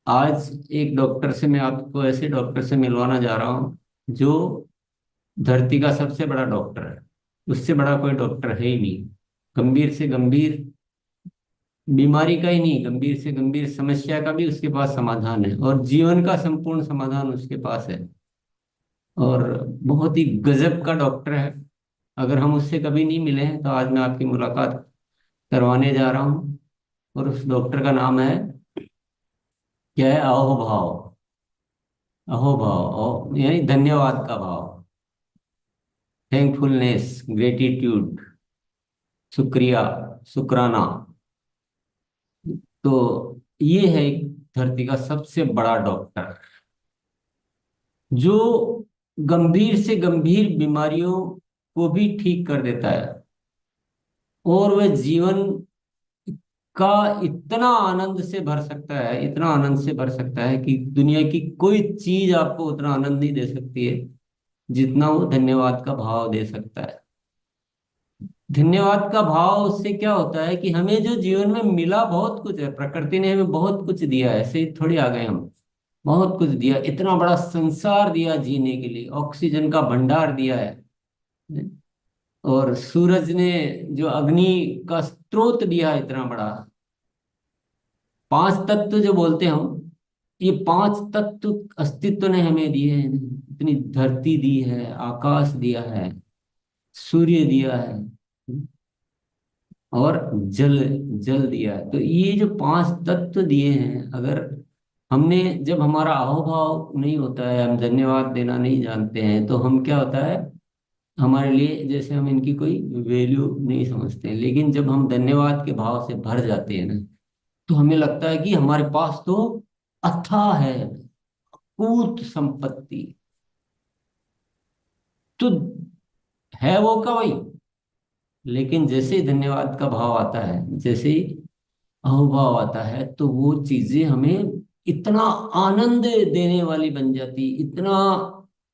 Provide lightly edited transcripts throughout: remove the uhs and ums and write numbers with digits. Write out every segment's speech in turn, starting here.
आज एक डॉक्टर से मैं आपको ऐसे डॉक्टर से मिलवाना जा रहा हूँ जो धरती का सबसे बड़ा डॉक्टर है। उससे बड़ा कोई डॉक्टर है ही नहीं। गंभीर से गंभीर बीमारी का ही नहीं, गंभीर से गंभीर समस्या का भी उसके पास समाधान है, और जीवन का संपूर्ण समाधान उसके पास है। और बहुत ही गजब का डॉक्टर है। अगर हम उससे कभी नहीं मिले हैं तो आज मैं आपकी मुलाकात करवाने जा रहा हूँ। और उस डॉक्टर का नाम है, क्या है, अहोभाव। अहोभाव यानी धन्यवाद का भाव, थैंकफुलनेस, ग्रेटिट्यूड, शुक्रिया, शुक्राना। तो ये है एक धरती का सबसे बड़ा डॉक्टर जो गंभीर से गंभीर बीमारियों को भी ठीक कर देता है। और वह जीवन का इतना आनंद से भर सकता है, इतना आनंद से भर सकता है कि दुनिया की कोई चीज आपको उतना आनंद नहीं दे सकती है जितना वो धन्यवाद का भाव दे सकता है। धन्यवाद का भाव उससे क्या होता है कि हमें जो जीवन में मिला बहुत कुछ है, प्रकृति ने हमें बहुत कुछ दिया है, ऐसे ही थोड़ी आ गए हम। बहुत कुछ दिया, इतना बड़ा संसार दिया जीने के लिए, ऑक्सीजन का भंडार दिया है। और सूरज ने जो अग्नि का स्रोत दिया इतना बड़ा। पांच तत्व जो बोलते हैं हम, ये पांच तत्व अस्तित्व ने हमें दिए हैं। इतनी धरती दी है, आकाश दिया है, सूर्य दिया है, और जल जल दिया है। तो ये जो पांच तत्व दिए हैं, अगर हमने, जब हमारा अहोभाव नहीं होता है, हम धन्यवाद देना नहीं जानते हैं, तो हम क्या होता है, हमारे लिए जैसे हम इनकी कोई वैल्यू नहीं समझते हैं। लेकिन जब हम धन्यवाद के भाव से भर जाते हैं ना, तो हमें लगता है कि हमारे पास तो अथाह है, कूट संपत्ति। तो है वो का वही। लेकिन जैसे ही धन्यवाद का भाव आता है, जैसे ही अहोभाव आता है, तो वो चीजें हमें इतना आनंद देने वाली बन जाती, इतना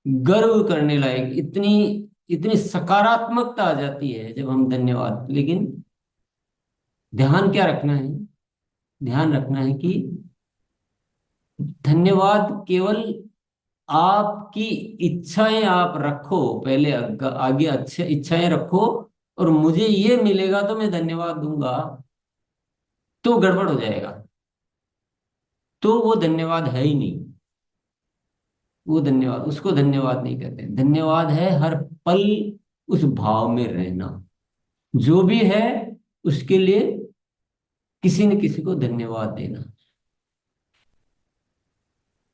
गर्व करने लायक, इतनी इतनी सकारात्मकता आ जाती है जब हम धन्यवाद। लेकिन ध्यान क्या रखना है, ध्यान रखना है कि धन्यवाद केवल आपकी इच्छाएं आप रखो पहले, आगे अच्छे इच्छाएं रखो, और मुझे ये मिलेगा तो मैं धन्यवाद दूंगा, तो गड़बड़ हो जाएगा। तो वो धन्यवाद है ही नहीं। वो धन्यवाद, उसको धन्यवाद नहीं कहते। धन्यवाद है हर पल उस भाव में रहना, जो भी है उसके लिए किसी न किसी को धन्यवाद देना।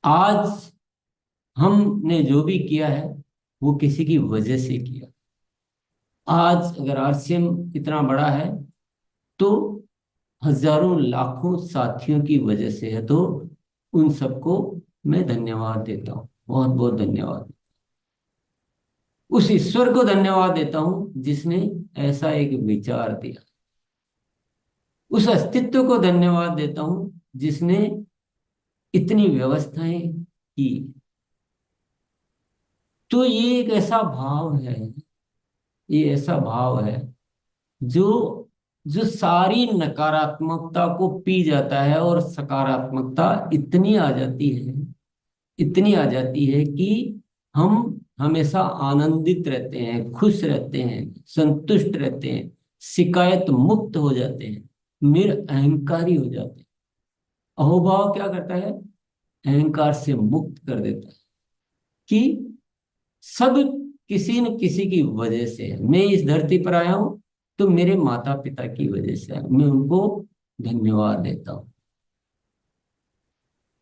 आज हमने जो भी किया है वो किसी की वजह से किया। आज अगर आरसीएम इतना बड़ा है तो हजारों लाखों साथियों की वजह से है। तो उन सबको मैं धन्यवाद देता हूँ, बहुत बहुत धन्यवाद। उस ईश्वर को धन्यवाद देता हूँ जिसने ऐसा एक विचार दिया। उस अस्तित्व को धन्यवाद देता हूँ जिसने इतनी व्यवस्थाएं की। तो ये एक ऐसा भाव है, ये ऐसा भाव है जो जो सारी नकारात्मकता को पी जाता है, और सकारात्मकता इतनी आ जाती है, इतनी आ जाती है कि हम हमेशा आनंदित रहते हैं, खुश रहते हैं, संतुष्ट रहते हैं, शिकायत मुक्त हो जाते हैं, निरअहंकारी हो जाते हैं। अहोभाव क्या करता है, अहंकार से मुक्त कर देता है कि सब किसी न किसी की वजह से है। मैं इस धरती पर आया हूं तो मेरे माता पिता की वजह से है। मैं उनको धन्यवाद देता हूँ,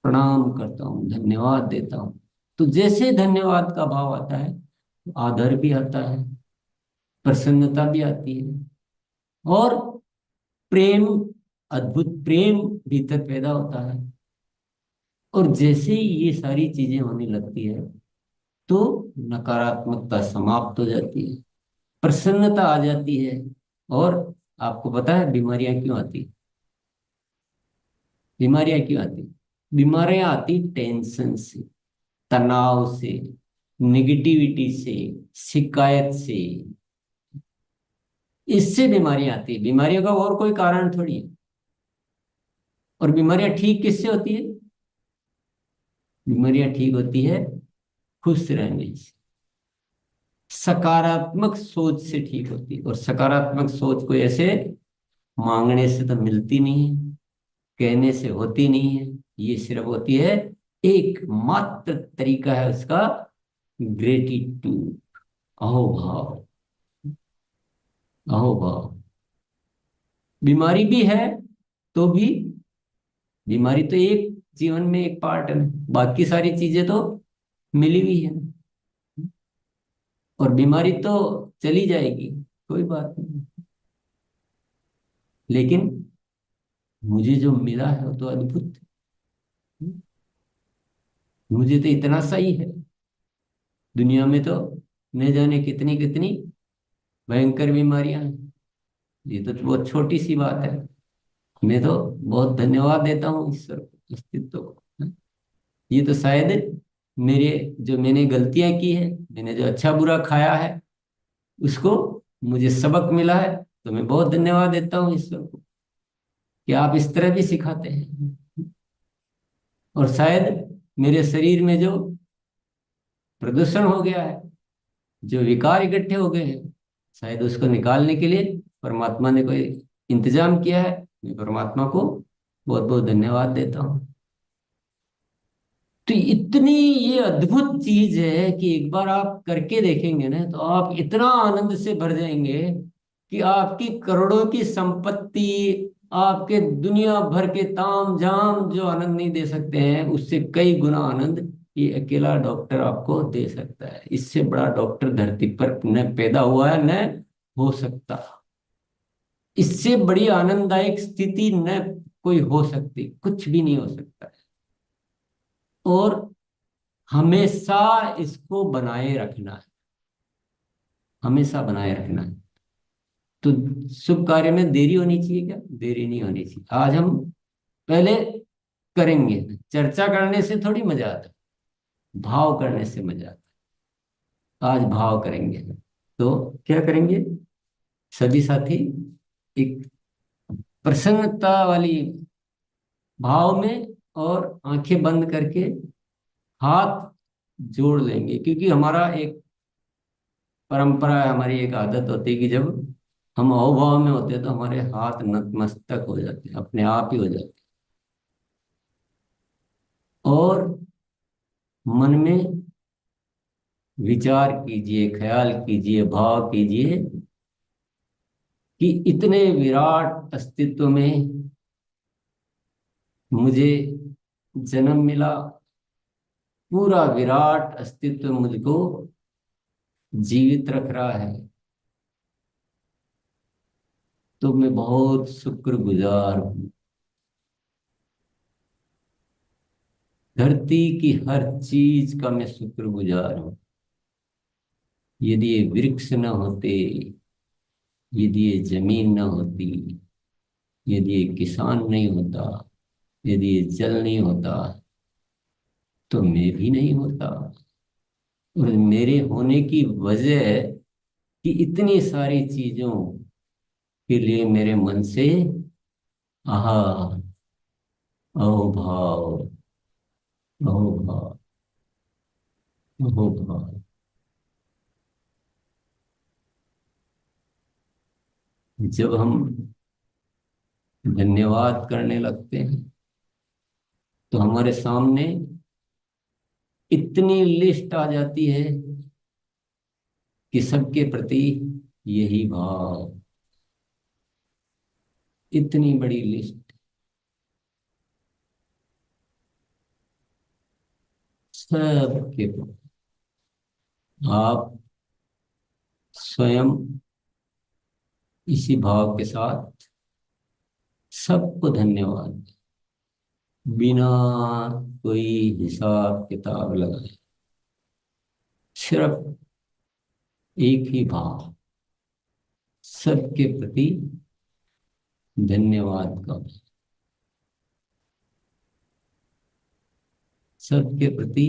प्रणाम करता हूँ, धन्यवाद देता हूँ। तो जैसे धन्यवाद का भाव आता है, आदर भी आता है, प्रसन्नता भी आती है, और प्रेम, अद्भुत प्रेम भीतर पैदा होता है। और जैसे ही ये सारी चीजें होने लगती है, तो नकारात्मकता समाप्त हो जाती है, प्रसन्नता आ जाती है। और आपको पता है बीमारियां क्यों आती, बीमारियां क्यों आती? बीमारियां आती टेंशन से, तनाव से, निगेटिविटी से, शिकायत से। इससे बीमारियां आती है। बीमारियों का और कोई कारण थोड़ी है। और बीमारियां ठीक किससे होती है? बीमारियां ठीक होती है खुश रहने से, सकारात्मक सोच से ठीक होती है। और सकारात्मक सोच को ऐसे मांगने से तो मिलती नहीं है, कहने से होती नहीं है, ये सिर्फ होती है, एकमात्र तरीका है उसका, ग्रेटिट्यूड, अहोभाव। अहोभाव। बीमारी भी है तो भी, बीमारी तो एक जीवन में एक पार्ट है, बाकी सारी चीजें तो मिली हुई है, और बीमारी तो चली जाएगी, कोई बात नहीं, लेकिन मुझे जो मिला है वो तो अद्भुत है। मुझे तो इतना सही है। दुनिया में तो न जाने कितनी कितनी भयंकर बीमारियां हैं, ये तो बहुत छोटी सी बात है। मैं तो बहुत धन्यवाद देता हूँ ईश्वर को, अस्तित्व को। ये तो शायद मेरे, जो मैंने गलतियां की है, मैंने जो अच्छा बुरा खाया है, उसको मुझे सबक मिला है, तो मैं बहुत धन्यवाद देता हूँ ईश्वर को कि आप इस तरह भी सिखाते हैं। और शायद मेरे शरीर में जो प्रदूषण हो गया है, जो विकार इकट्ठे हो गए हैं, शायद उसको निकालने के लिए परमात्मा ने कोई इंतजाम किया है। मैं परमात्मा को बहुत बहुत धन्यवाद देता हूँ। तो इतनी ये अद्भुत चीज है कि एक बार आप करके देखेंगे ना, तो आप इतना आनंद से भर जाएंगे कि आपकी करोड़ों की संपत्ति, आपके दुनिया भर के ताम झाम जो आनंद नहीं दे सकते हैं, उससे कई गुना आनंद ये अकेला डॉक्टर आपको दे सकता है। इससे बड़ा डॉक्टर धरती पर न पैदा हुआ है, न हो सकता। इससे बड़ी आनंददायक स्थिति न कोई हो सकती, कुछ भी नहीं हो सकता है। और हमेशा इसको बनाए रखना है, हमेशा बनाए रखना है। तो शुभ कार्य में देरी होनी चाहिए क्या? देरी नहीं होनी चाहिए। आज हम पहले करेंगे, चर्चा करने से थोड़ी मजा आता है, भाव करने से मजा आता है। आज भाव करेंगे, तो क्या करेंगे सभी साथी, एक प्रसन्नता वाली भाव में, और आंखें बंद करके हाथ जोड़ लेंगे, क्योंकि हमारा एक परंपरा है, हमारी एक आदत होती है कि जब हम अहोभाव में होते हैं तो हमारे हाथ नतमस्तक हो जाते हैं, अपने आप ही हो जाते हैं। और मन में विचार कीजिए, ख्याल कीजिए, भाव कीजिए कि इतने विराट अस्तित्व में मुझे जन्म मिला, पूरा विराट अस्तित्व मुझको जीवित रख रहा है, तो मैं बहुत शुक्रगुजार हूँ। धरती की हर चीज का मैं शुक्रगुजार हूँ। यदि ये वृक्ष न होते, यदि ये जमीन न होती, यदि ये किसान नहीं होता, यदि ये जल नहीं होता, तो मैं भी नहीं होता। और मेरे होने की वजह है कि इतनी सारी चीजों के लिए मेरे मन से आहा, अहोभाव, अहोभाव, अहोभाव। जब हम धन्यवाद करने लगते हैं, तो हमारे सामने इतनी लिस्ट आ जाती है कि सबके प्रति यही भाव, इतनी बड़ी लिस्ट, सबके प्रति। आप स्वयं इसी भाव के साथ सबको धन्यवाद, बिना कोई हिसाब किताब लगाए, सिर्फ एक ही भाव, सबके प्रति धन्यवाद का, सबके प्रति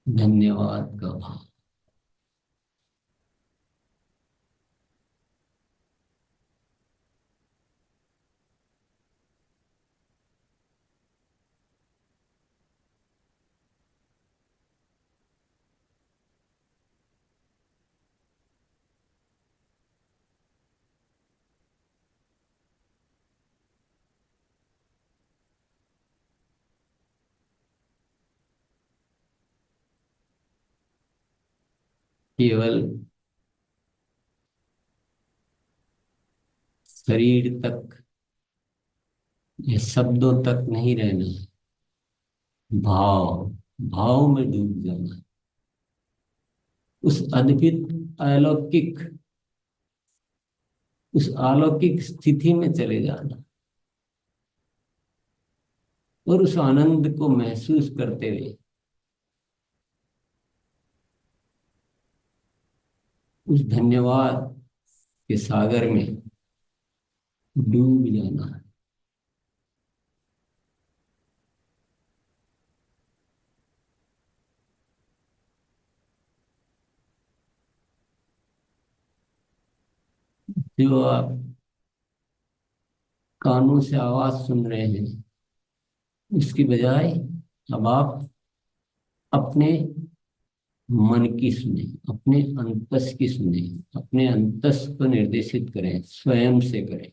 धन्यवाद का भाव। केवल शरीर तक या शब्दों तक नहीं रहना है। भाव, भाव में डूब जाना, उस अद्भुत अलौकिक, उस अलौकिक स्थिति में चले जाना और उस आनंद को महसूस करते हुए उस धन्यवाद के सागर में डूब जाना है। जो आप कानों से आवाज सुन रहे हैं, उसकी बजाय अब आप अपने मन की सुने, अपने अंतस की सुने, अपने अंतस को निर्देशित करें, स्वयं से करें।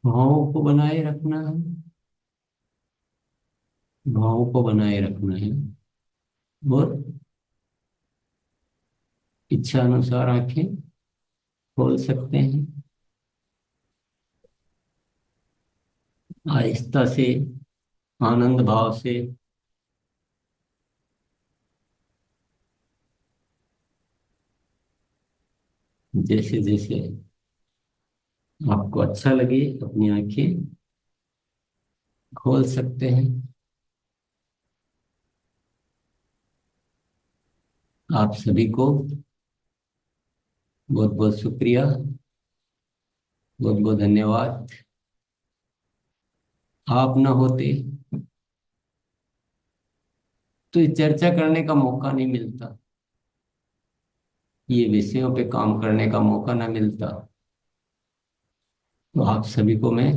भावों को बनाए रखना है, भावों को बनाए रखना है और इच्छा अनुसार आंखें खोल सकते हैं। आहिस्ता से, आनंद भाव से जैसे जैसे आपको अच्छा लगे अपनी आंखें खोल सकते हैं। आप सभी को बहुत बहुत शुक्रिया, बहुत बहुत धन्यवाद। आप ना होते तो ये चर्चा करने का मौका नहीं मिलता, ये विषयों पे काम करने का मौका ना मिलता। तो आप सभी को मैं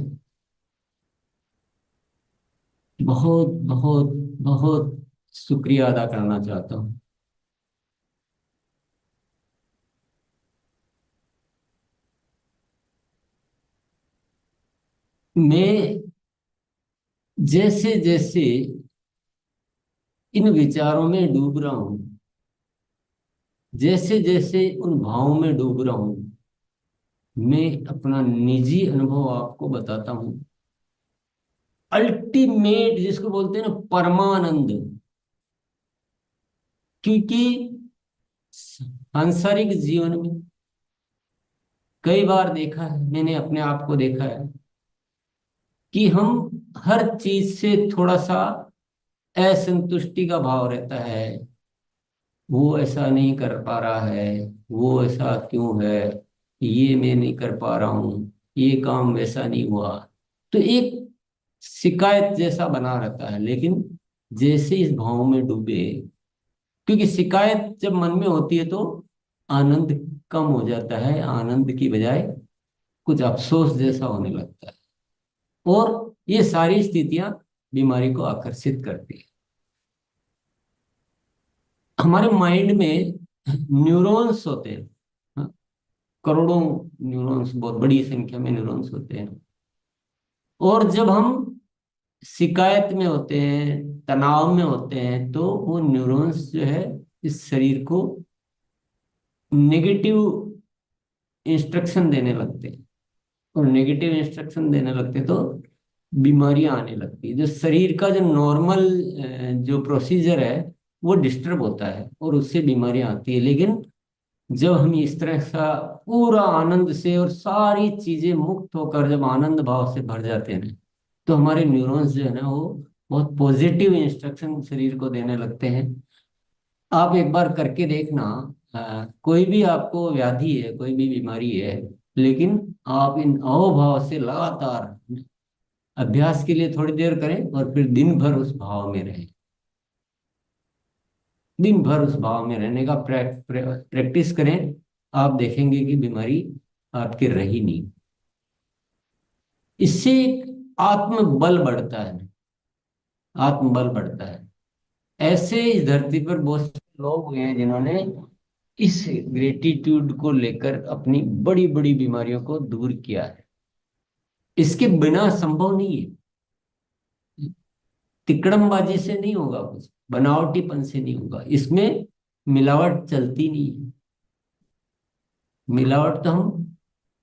बहुत बहुत बहुत शुक्रिया अदा करना चाहता हूँ। मैं जैसे जैसे इन विचारों में डूब रहा हूँ, जैसे जैसे उन भावों में डूब रहा हूँ, मैं अपना निजी अनुभव आपको बताता हूँ। अल्टीमेट जिसको बोलते हैं ना, परमानंद। क्योंकि सांसारिक जीवन में कई बार देखा है, मैंने अपने आप को देखा है कि हम हर चीज से थोड़ा सा असंतुष्टि का भाव रहता है। वो ऐसा नहीं कर पा रहा है, वो ऐसा क्यों है, ये मैं नहीं कर पा रहा हूँ, ये काम वैसा नहीं हुआ। तो एक शिकायत जैसा बना रहता है। लेकिन जैसे इस भाव में डूबे, क्योंकि शिकायत जब मन में होती है तो आनंद कम हो जाता है, आनंद की बजाय कुछ अफसोस जैसा होने लगता है। और ये सारी स्थितियां बीमारी को आकर्षित करती है। हमारे माइंड में न्यूरॉन्स होते हैं, हाँ, करोड़ों न्यूरॉन्स, बहुत बड़ी संख्या में न्यूरॉन्स होते हैं। और जब हम शिकायत में होते हैं, तनाव में होते हैं, तो वो न्यूरॉन्स जो है इस शरीर को नेगेटिव इंस्ट्रक्शन देने लगते हैं। और नेगेटिव इंस्ट्रक्शन देने लगते तो बीमारियां आने लगती है। जो शरीर का जो नॉर्मल जो प्रोसीजर है वो डिस्टर्ब होता है और उससे बीमारियां आती है। लेकिन जब हम इस तरह सा पूरा आनंद से और सारी चीजें मुक्त होकर जब आनंद भाव से भर जाते हैं, तो हमारे न्यूरॉन्स जो है ना वो बहुत पॉजिटिव इंस्ट्रक्शन शरीर को देने लगते हैं। आप एक बार करके देखना। कोई भी आपको व्याधि है, कोई भी बीमारी है, लेकिन आप इन अहोभाव से लगातार अभ्यास के लिए थोड़ी देर करें और फिर दिन भर उस भाव में रहें। दिन भर उस भाव में रहने का प्रैक्टिस करें। आप देखेंगे कि बीमारी आपके रही नहीं। इससे एक आत्मबल बढ़ता है। आत्मबल बढ़ता है। ऐसे इस धरती पर बहुत से लोग हुए हैं जिन्होंने इस ग्रेटिट्यूड को लेकर अपनी बड़ी बड़ी बीमारियों को दूर किया है। इसके बिना संभव नहीं है। तिकड़मबाजी से नहीं होगा, कुछ बनावटीपन से नहीं होगा। इसमें मिलावट चलती नहीं है। मिलावट तो हम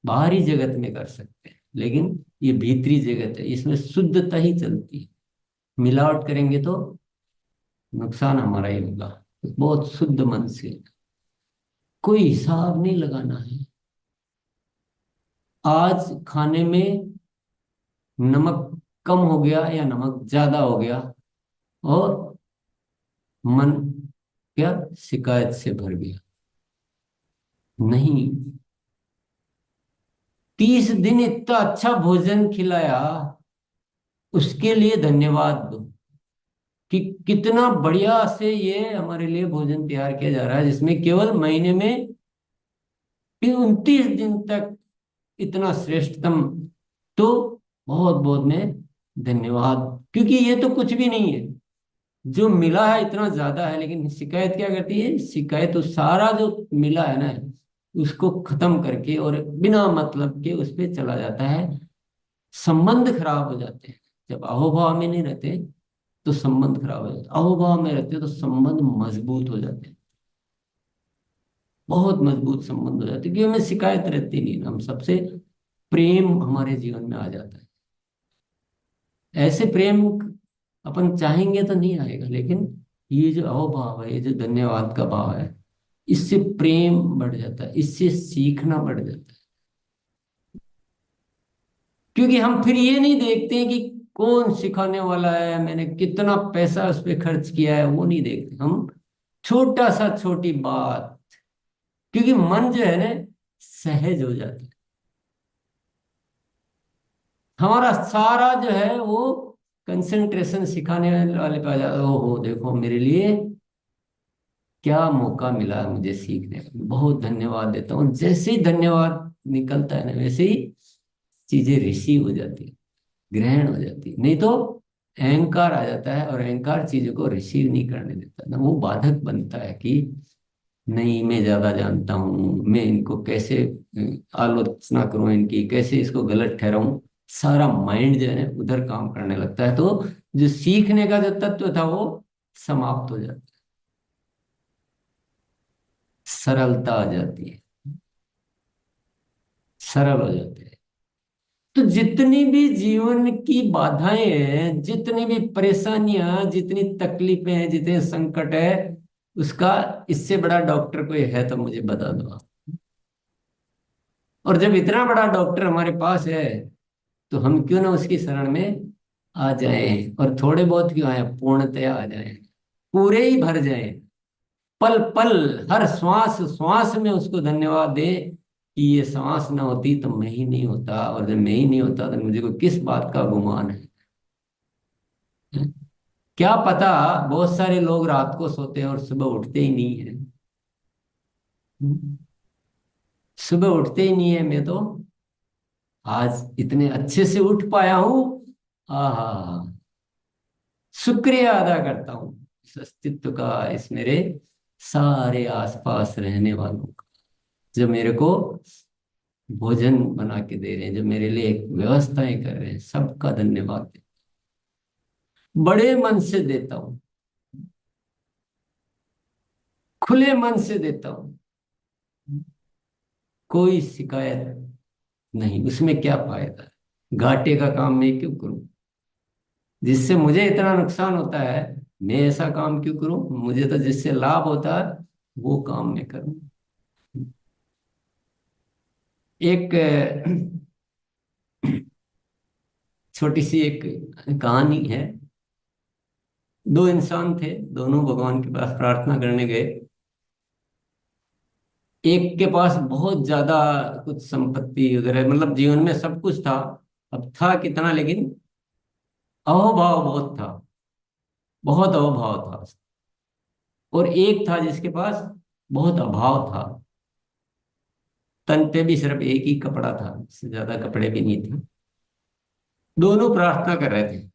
बाहरी जगत में कर सकते हैं, लेकिन ये भीतरी जगत है, इसमें शुद्धता ही चलती है। मिलावट करेंगे तो नुकसान हमारा ही होगा। बहुत शुद्ध मन से, कोई हिसाब नहीं लगाना है। आज खाने में नमक कम हो गया या नमक ज्यादा हो गया, और मन क्या शिकायत से भर गया? नहीं। 30 दिन इतना अच्छा भोजन खिलाया, उसके लिए धन्यवाद दो कि कितना बढ़िया से ये हमारे लिए भोजन तैयार किया जा रहा है, जिसमें केवल महीने में 29 दिन तक इतना श्रेष्ठतम। तो बहुत बहुत मैं धन्यवाद, क्योंकि ये तो कुछ भी नहीं है। जो मिला है इतना ज्यादा है, लेकिन शिकायत क्या करती है? शिकायत तो सारा जो मिला है ना, उसको खत्म करके और बिना मतलब के उस पे चला जाता है। संबंध खराब हो जाते हैं। जब अहोभाव में नहीं रहते तो संबंध खराब हो जाते हैं, अहोभाव में रहते तो संबंध मजबूत हो जाते हैं। बहुत मजबूत संबंध हो जाते हैं, क्योंकि हमें शिकायत रहती नहीं ना, हम सबसे प्रेम हमारे जीवन में आ जाता है। ऐसे प्रेम अपन चाहेंगे तो नहीं आएगा, लेकिन ये जो अहोभाव है, ये जो धन्यवाद का भाव है, इससे प्रेम बढ़ जाता है, इससे सीखना बढ़ जाता है। क्योंकि हम फिर ये नहीं देखते हैं कि कौन सिखाने वाला है, मैंने कितना पैसा उस पर खर्च किया है, वो नहीं देखते हम। छोटा सा छोटी बात, क्योंकि मन जो है ना सहज हो जाता है। हमारा सारा जो है वो कंसंट्रेशन सिखाने वाले पे आ जाता है। ओहो देखो मेरे लिए क्या मौका मिला है मुझे सीखने का, बहुत धन्यवाद देता हूँ। जैसे ही धन्यवाद निकलता है ना, वैसे ही चीजें रिसीव हो जाती है, ग्रहण हो जाती है। नहीं तो अहंकार आ जाता है, और अहंकार चीजों को रिसीव नहीं करने देता ना, वो बाधक बनता है कि नहीं मैं ज्यादा जानता हूँ, मैं इनको कैसे आलोचना करूं, इनकी कैसे इसको गलत ठहराऊं। सारा माइंड जो है ना उधर काम करने लगता है, तो जो सीखने का जो तत्व था वो समाप्त हो जाता है। सरलता आ जाती है, सरल हो जाते हैं। तो जितनी भी जीवन की बाधाएं हैं, जितनी भी परेशानियां, जितनी तकलीफें हैं, जितने संकट है, उसका इससे बड़ा डॉक्टर कोई है तो मुझे बता दो आप। और जब इतना बड़ा डॉक्टर हमारे पास है, तो हम क्यों ना उसकी शरण में आ जाएं, और थोड़े बहुत क्यों आए, पूर्णतया आ जाएं, पूरे ही भर जाएं। पल पल, हर श्वास श्वास में उसको धन्यवाद दे कि ये श्वास ना होती तो मैं ही नहीं होता, और जब मैं ही नहीं होता तो मुझे को किस बात का गुमान है। क्या पता, बहुत सारे लोग रात को सोते हैं और सुबह उठते ही नहीं है। सुबह उठते ही नहीं है, मैं तो आज इतने अच्छे से उठ पाया हूं। आहा, शुक्रिया अदा करता हूँ इस अस्तित्व का, इस मेरे सारे आसपास रहने वालों का, जो मेरे को भोजन बना के दे रहे हैं, जो मेरे लिए एक व्यवस्थाएं कर रहे हैं। सबका धन्यवाद बड़े मन से देता हूँ, खुले मन से देता हूँ। कोई शिकायत नहीं, उसमें क्या फायदा है? घाटे का काम मैं क्यों करूं? जिससे मुझे इतना नुकसान होता है, मैं ऐसा काम क्यों करूं? मुझे तो जिससे लाभ होता है वो काम मैं करूं। एक छोटी सी एक कहानी है। दो इंसान थे, दोनों भगवान के पास प्रार्थना करने गए। एक के पास बहुत ज्यादा कुछ संपत्ति वगैरह, मतलब जीवन में सब कुछ था। अब था कितना, लेकिन अहोभाव बहुत था, बहुत अहोभाव था। और एक था जिसके पास बहुत अभाव था, तन पे भी सिर्फ एक ही कपड़ा था, इससे ज्यादा कपड़े भी नहीं थे। दोनों प्रार्थना कर रहे थे।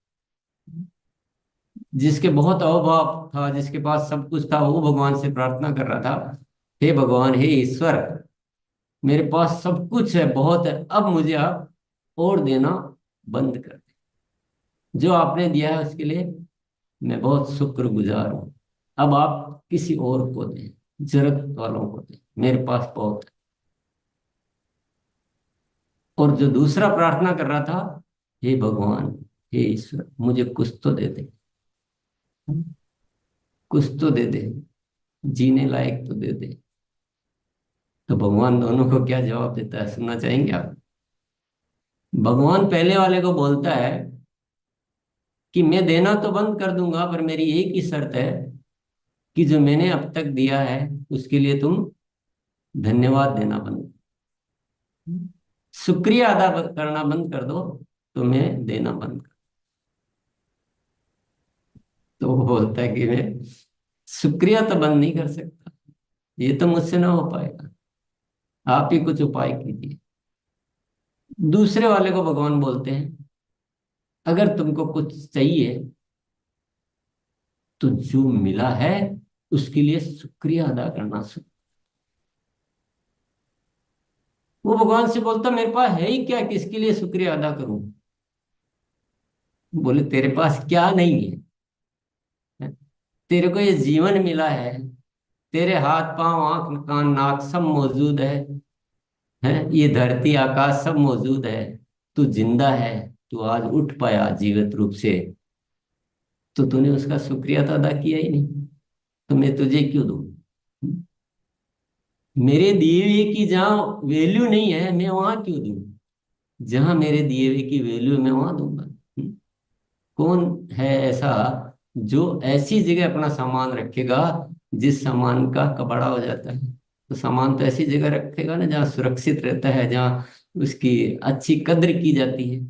जिसके बहुत अभाव था, जिसके पास सब कुछ था, वो भगवान से प्रार्थना कर रहा था, हे भगवान, हे ईश्वर, मेरे पास सब कुछ है, बहुत है, अब मुझे आप और देना बंद कर दे। जो आपने दिया है उसके लिए मैं बहुत शुक्रगुजार हूँ। अब आप किसी और को दें, जरूरत वालों को दें, मेरे पास बहुत है। और जो दूसरा प्रार्थना कर रहा था, हे भगवान, हे ईश्वर, मुझे कुछ तो दे दे, कुछ तो दे दे, जीने लायक तो दे दे। तो भगवान दोनों को क्या जवाब देता है, सुनना चाहेंगे आप? भगवान पहले वाले को बोलता है कि मैं देना तो बंद कर दूंगा, पर मेरी एक ही शर्त है कि जो मैंने अब तक दिया है उसके लिए तुम धन्यवाद देना बंद, शुक्रिया अदा करना बंद कर दो, तो मैं देना बंद कर। तो वो बोलता है कि मैं शुक्रिया तो बंद नहीं कर सकता, ये तो मुझसे ना हो पाएगा, आप ही कुछ उपाय कीजिए। दूसरे वाले को भगवान बोलते हैं, अगर तुमको कुछ चाहिए तो जो मिला है उसके लिए शुक्रिया अदा करना सीखो। वो भगवान से बोलता, मेरे पास है ही क्या, किसके लिए शुक्रिया अदा करूं? बोले, तेरे पास क्या नहीं है? तेरे को ये जीवन मिला है, तेरे हाथ पांव आंख कान नाक सब मौजूद है, ये धरती आकाश सब मौजूद है, तू जिंदा है, तू आज उठ पाया जीवित रूप से, तो तूने उसका शुक्रिया तो अदा किया ही नहीं, तो मैं तुझे क्यों दूं? मेरे दिए हुए की जहाँ वैल्यू नहीं है, मैं वहां क्यों दूं? जहां मेरे दिए हुए की वैल्यू है, मैं वहां दूंगा। कौन है ऐसा जो ऐसी जगह अपना सामान रखेगा जिस सामान का कबाड़ा हो जाता है? तो सामान तो ऐसी जगह रखेगा ना जहाँ सुरक्षित रहता है, जहाँ उसकी अच्छी कद्र की जाती है।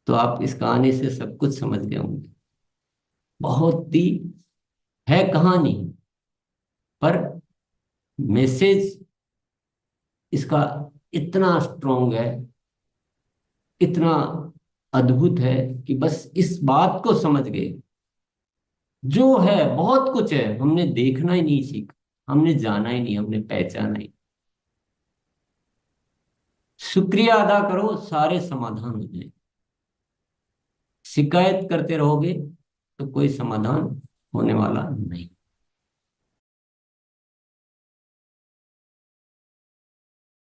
तो आप इस कहानी से सब कुछ समझ गए होंगे। बहुत ही है कहानी, पर मैसेज इसका इतना स्ट्रोंग है, इतना अद्भुत है, कि बस इस बात को समझ गए। जो है बहुत कुछ है, हमने देखना ही नहीं सीखा, हमने जाना ही नहीं, हमने पहचाना ही। शुक्रिया अदा करो, सारे समाधान हो जाए। शिकायत करते रहोगे तो कोई समाधान होने वाला नहीं।